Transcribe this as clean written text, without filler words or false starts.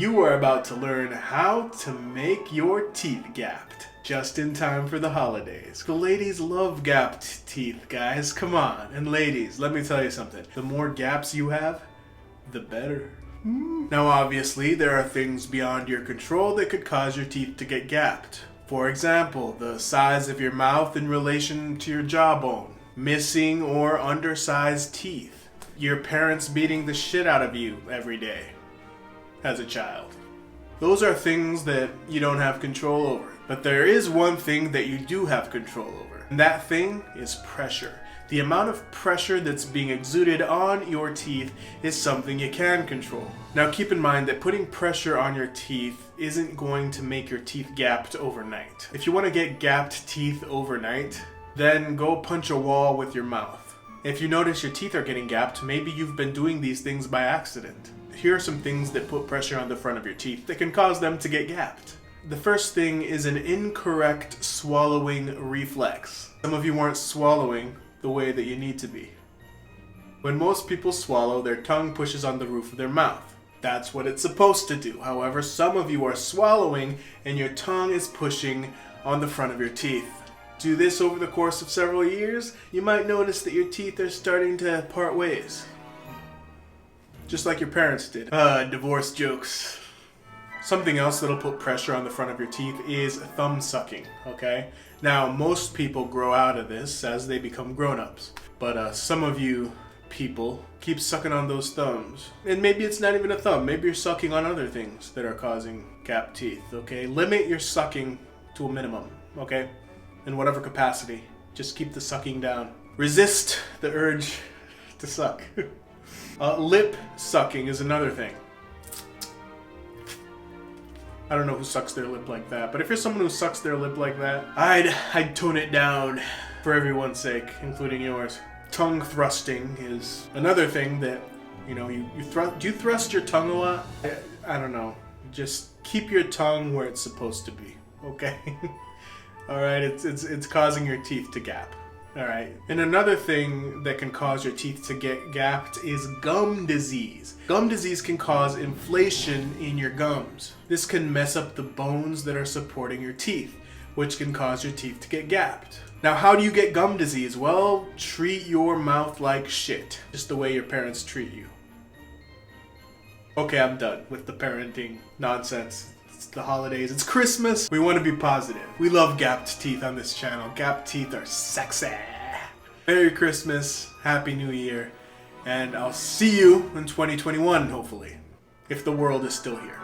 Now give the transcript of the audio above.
You are about to learn how to make your teeth gapped just in time for the holidays. The ladies love gapped teeth, guys. Come on. And ladies, let me tell you something. The more gaps you have, the better. Now obviously, there are things beyond your control that could cause your teeth to get gapped. For example, the size of your mouth in relation to your jawbone, missing or undersized teeth, your parents beating the shit out of you every day as a child. Those are things that you don't have control over. But there is one thing that you do have control over, and that thing is pressure. The amount of pressure that's being exuded on your teeth is something you can control. Now keep in mind that putting pressure on your teeth isn't going to make your teeth gapped overnight. If you want to get gapped teeth overnight, then go punch a wall with your mouth. If you notice your teeth are getting gapped, maybe you've been doing these things by accident. Here are some things that put pressure on the front of your teeth that can cause them to get gapped. The first thing is an incorrect swallowing reflex. Some of you aren't swallowing the way that you need to be. When most people swallow, their tongue pushes on the roof of their mouth. That's what it's supposed to do. However, some of you are swallowing and your tongue is pushing on the front of your teeth. Do this over the course of several years, you might notice that your teeth are starting to part ways. Just like your parents did. Divorce jokes. Something else that'll put pressure on the front of your teeth is thumb sucking, okay? Now, most people grow out of this as they become grown-ups. But some of you people keep sucking on those thumbs. And maybe it's not even a thumb. Maybe you're sucking on other things that are causing gapped teeth, okay? Limit your sucking to a minimum, okay? In whatever capacity. Just keep the sucking down. Resist the urge to suck. Lip sucking is another thing. I don't know who sucks their lip like that, but if you're someone who sucks their lip like that, I'd tone it down for everyone's sake, including yours. Tongue thrusting is another thing that, you know, do you thrust your tongue a lot? I don't know. Just keep your tongue where it's supposed to be, okay? All right, it's causing your teeth to gap. All right, and another thing that can cause your teeth to get gapped is gum disease. Gum disease can cause inflation in your gums. This can mess up the bones that are supporting your teeth, which can cause your teeth to get gapped. Now, how do you get gum disease? Well, treat your mouth like shit, just the way your parents treat you. Okay, I'm done with the parenting nonsense. It's the holidays, it's Christmas. We want to be positive. We love gapped teeth on this channel. Gapped teeth are sexy. Merry Christmas, Happy New Year, and I'll see you in 2021, hopefully, if the world is still here.